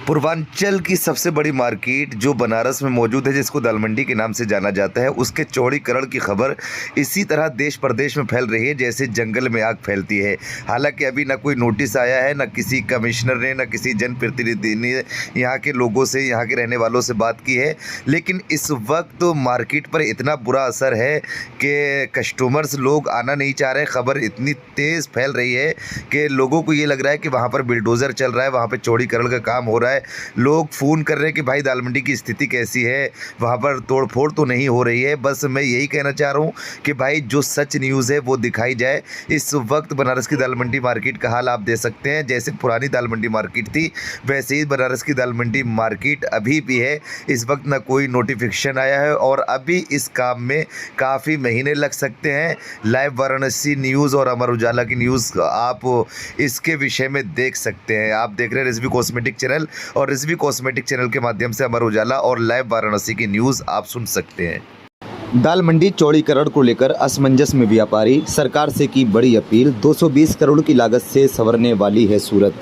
पूर्वांचल की सबसे बड़ी मार्केट जो बनारस में मौजूद है, जिसको दाल मंडी के नाम से जाना जाता है, उसके चौड़ीकरण की खबर इसी तरह देश प्रदेश में फैल रही है जैसे जंगल में आग फैलती है। हालांकि अभी ना कोई नोटिस आया है, ना किसी कमिश्नर ने, ना किसी जनप्रतिनिधि ने यहाँ के लोगों से, यहाँ के रहने वालों से बात की है। लेकिन इस वक्त मार्केट पर इतना बुरा असर है कि कस्टमर्स लोग आना नहीं चाह रहे। खबर इतनी तेज़ फैल रही है कि लोगों को ये लग रहा है कि वहाँ पर बिल्डोज़र चल रहा है, वहाँ पर चौड़ीकरण का काम हो रहा है। लोग फ़ोन कर रहे हैं कि भाई दाल मंडी की स्थिति कैसी है, वहाँ पर तोड़फोड़ तो नहीं हो रही है। बस मैं यही कहना चाह रहा हूँ कि भाई जो सच न्यूज़ है वो दिखाई जाए। इस वक्त बनारस की दाल मंडी मार्केट का हाल आप दे सकते हैं। जैसे पुरानी दाल मंडी मार्केट थी, वैसे ही बनारस की दाल मंडी मार्केट अभी भी है। इस वक्त ना कोई नोटिफिकेशन आया है और अभी इस काम में काफ़ी महीने लग सकते हैं। लाइव वाराणसी न्यूज़ और अमर उजाला की न्यूज़ आप इसके विषय में देख सकते हैं। आप देख रहे हैं रिजवी कॉस्मेटिक चैनल, और रिजवी कॉस्मेटिक चैनल के माध्यम से अमर उजाला और लाइव वाराणसी की न्यूज़ आप सुन सकते हैं। दाल मंडी चौड़ीकरण को लेकर असमंजस में व्यापारी, सरकार से की बड़ी अपील। 220 करोड़ की लागत से संवरने वाली है सूरत।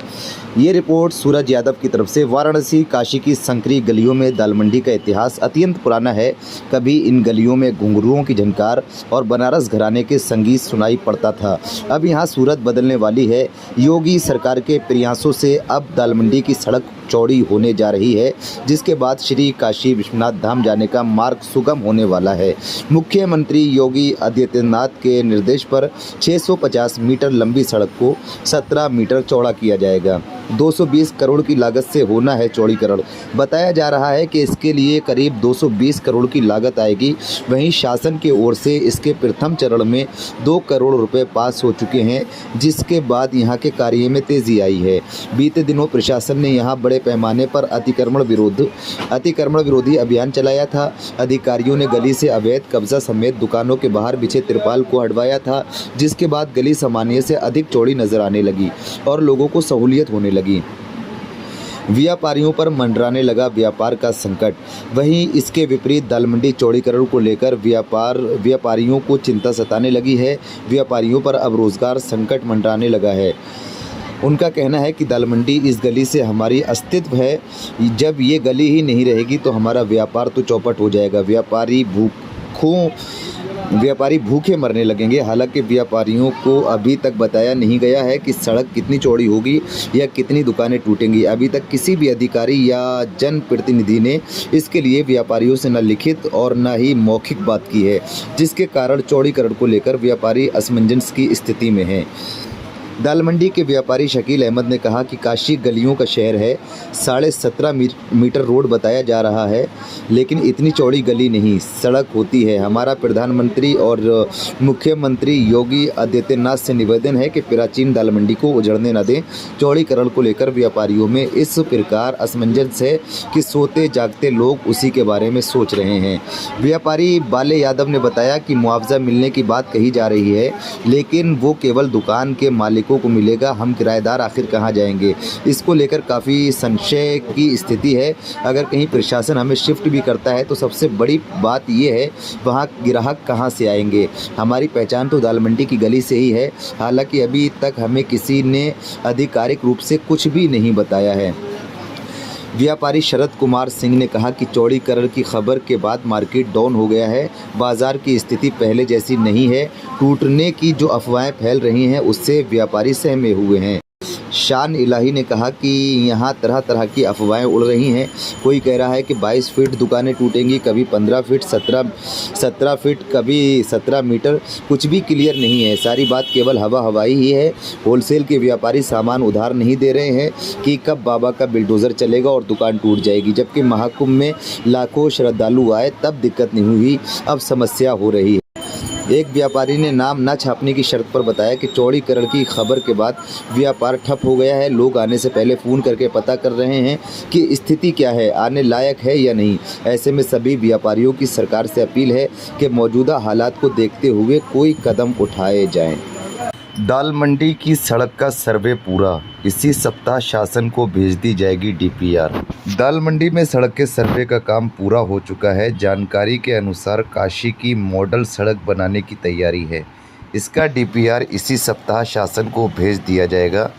ये रिपोर्ट सूरज यादव की तरफ से। वाराणसी काशी की संकरी गलियों में दाल मंडी का इतिहास अत्यंत पुराना है। कभी इन गलियों में घुंघरुओं की झनकार और बनारस घराने के संगीत सुनाई पड़ता था। अब यहाँ सूरत बदलने वाली है। योगी सरकार के प्रयासों से अब दाल मंडी की सड़क चौड़ी होने जा रही है, जिसके बाद श्री काशी विश्वनाथ धाम जाने का मार्ग सुगम होने वाला है। मुख्यमंत्री योगी आदित्यनाथ के निर्देश पर 650 मीटर लंबी सड़क को 17 मीटर चौड़ा किया जाएगा। 220 करोड़ की लागत से होना है चौड़ीकरण। बताया जा रहा है कि इसके लिए करीब 220 करोड़ की लागत आएगी। वहीं शासन की ओर से इसके प्रथम चरण में 2 करोड़ रुपए पास हो चुके हैं, जिसके बाद यहां के कार्य में तेजी आई है। बीते दिनों प्रशासन ने यहां बड़े पैमाने पर अतिक्रमण विरोधी अभियान चलाया था। अधिकारियों ने गली से अवैध कब्जा समेत दुकानों के बाहर बिछे तिरपाल को हटवाया था, जिसके बाद गली सामान्य से अधिक चौड़ी नजर आने लगी और लोगों को सहूलियत होने लगी। व्यापारियों पर मंडराने लगा व्यापार का संकट। वहीं इसके विपरीत दाल मंडी चौड़ीकरण को लेकर व्यापारियों को चिंता सताने लगी है। व्यापारियों पर अब रोजगार संकट मंडराने लगा है। उनका कहना है कि दाल मंडी इस गली से हमारी अस्तित्व है। जब ये गली ही नहीं रहेगी तो हमारा व्यापार तो चौपट हो जाएगा। व्यापारी भूखे मरने लगेंगे। हालांकि व्यापारियों को अभी तक बताया नहीं गया है कि सड़क कितनी चौड़ी होगी या कितनी दुकानें टूटेंगी। अभी तक किसी भी अधिकारी या जनप्रतिनिधि ने इसके लिए व्यापारियों से न लिखित और न ही मौखिक बात की है, जिसके कारण चौड़ीकरण को लेकर व्यापारी असमंजस की स्थिति में हैं। दाल मंडी के व्यापारी शकील अहमद ने कहा कि काशी गलियों का शहर है। 17.5 मीटर रोड बताया जा रहा है, लेकिन इतनी चौड़ी गली नहीं, सड़क होती है। हमारा प्रधानमंत्री और मुख्यमंत्री योगी आदित्यनाथ से निवेदन है कि प्राचीन दाल मंडी को उजड़ने न दें। चौड़ीकरण को लेकर व्यापारियों में इस प्रकार असमंजस है कि सोते जागते लोग उसी के बारे में सोच रहे हैं। व्यापारी बाले यादव ने बताया कि मुआवजा मिलने की बात कही जा रही है, लेकिन वो केवल दुकान के मालिक को मिलेगा। हम किराएदार आखिर कहां जाएंगे? इसको लेकर काफ़ी संशय की स्थिति है। अगर कहीं प्रशासन हमें शिफ्ट भी करता है तो सबसे बड़ी बात यह है वहां ग्राहक कहां से आएंगे। हमारी पहचान तो दाल मंडी की गली से ही है। हालांकि अभी तक हमें किसी ने आधिकारिक रूप से कुछ भी नहीं बताया है। व्यापारी शरद कुमार सिंह ने कहा कि चौड़ीकरण की खबर के बाद मार्केट डाउन हो गया है। बाजार की स्थिति पहले जैसी नहीं है। टूटने की जो अफवाहें फैल रही हैं उससे व्यापारी सहमे हुए हैं। शान इलाही ने कहा कि यहाँ तरह तरह की अफवाहें उड़ रही हैं। कोई कह रहा है कि 22 फीट दुकानें टूटेंगी, कभी 15 फीट, 17 फीट, कभी 17 मीटर। कुछ भी क्लियर नहीं है। सारी बात केवल हवाई ही है। होलसेल के व्यापारी सामान उधार नहीं दे रहे हैं कि कब बाबा का बिल्डोज़र चलेगा और दुकान टूट जाएगी। जबकि महाकुंभ में लाखों श्रद्धालु आए तब दिक्कत नहीं हुई, अब समस्या हो रही है। एक व्यापारी ने नाम न छापने की शर्त पर बताया कि चौड़ीकरण की खबर के बाद व्यापार ठप हो गया है। लोग आने से पहले फ़ोन करके पता कर रहे हैं कि स्थिति क्या है, आने लायक है या नहीं। ऐसे में सभी व्यापारियों की सरकार से अपील है कि मौजूदा हालात को देखते हुए कोई कदम उठाए जाएं। दाल मंडी की सड़क का सर्वे पूरा, इसी सप्ताह शासन को भेज दी जाएगी डीपीआर। दाल मंडी में सड़क के सर्वे का काम पूरा हो चुका है। जानकारी के अनुसार काशी की मॉडल सड़क बनाने की तैयारी है। इसका डीपीआर इसी सप्ताह शासन को भेज दिया जाएगा।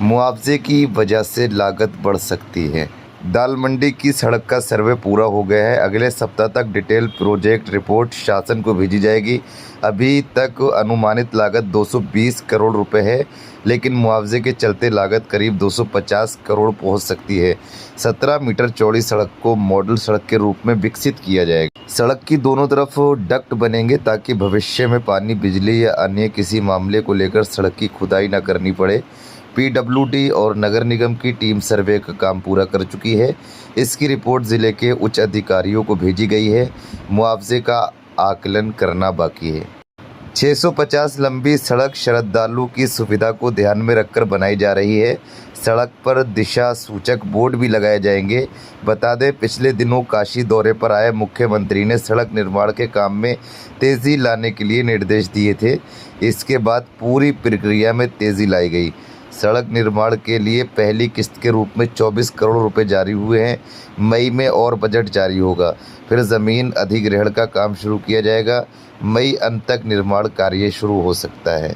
मुआवजे की वजह से लागत बढ़ सकती है। दाल मंडी की सड़क का सर्वे पूरा हो गया है। अगले सप्ताह तक डिटेल प्रोजेक्ट रिपोर्ट शासन को भेजी जाएगी। अभी तक अनुमानित लागत 220 करोड़ रुपए है, लेकिन मुआवजे के चलते लागत करीब 250 करोड़ पहुंच सकती है। 17 मीटर चौड़ी सड़क को मॉडल सड़क के रूप में विकसित किया जाएगा। सड़क की दोनों तरफ डक्ट बनेंगे ताकि भविष्य में पानी, बिजली या अन्य किसी मामले को लेकर सड़क की खुदाई न करनी पड़े। पीडब्ल्यूडी और नगर निगम की टीम सर्वे का काम पूरा कर चुकी है। इसकी रिपोर्ट जिले के उच्च अधिकारियों को भेजी गई है। मुआवजे का आकलन करना बाकी है। 650 लंबी सड़क श्रद्धालु की सुविधा को ध्यान में रखकर बनाई जा रही है। सड़क पर दिशा सूचक बोर्ड भी लगाए जाएंगे। बता दें, पिछले दिनों काशी दौरे पर आए मुख्यमंत्री ने सड़क निर्माण के काम में तेज़ी लाने के लिए निर्देश दिए थे। इसके बाद पूरी प्रक्रिया में तेज़ी लाई गई। सड़क निर्माण के लिए पहली किस्त के रूप में 24 करोड़ रुपए जारी हुए हैं। मई में और बजट जारी होगा। फिर ज़मीन अधिग्रहण का काम शुरू किया जाएगा। मई अंत तक निर्माण कार्य शुरू हो सकता है।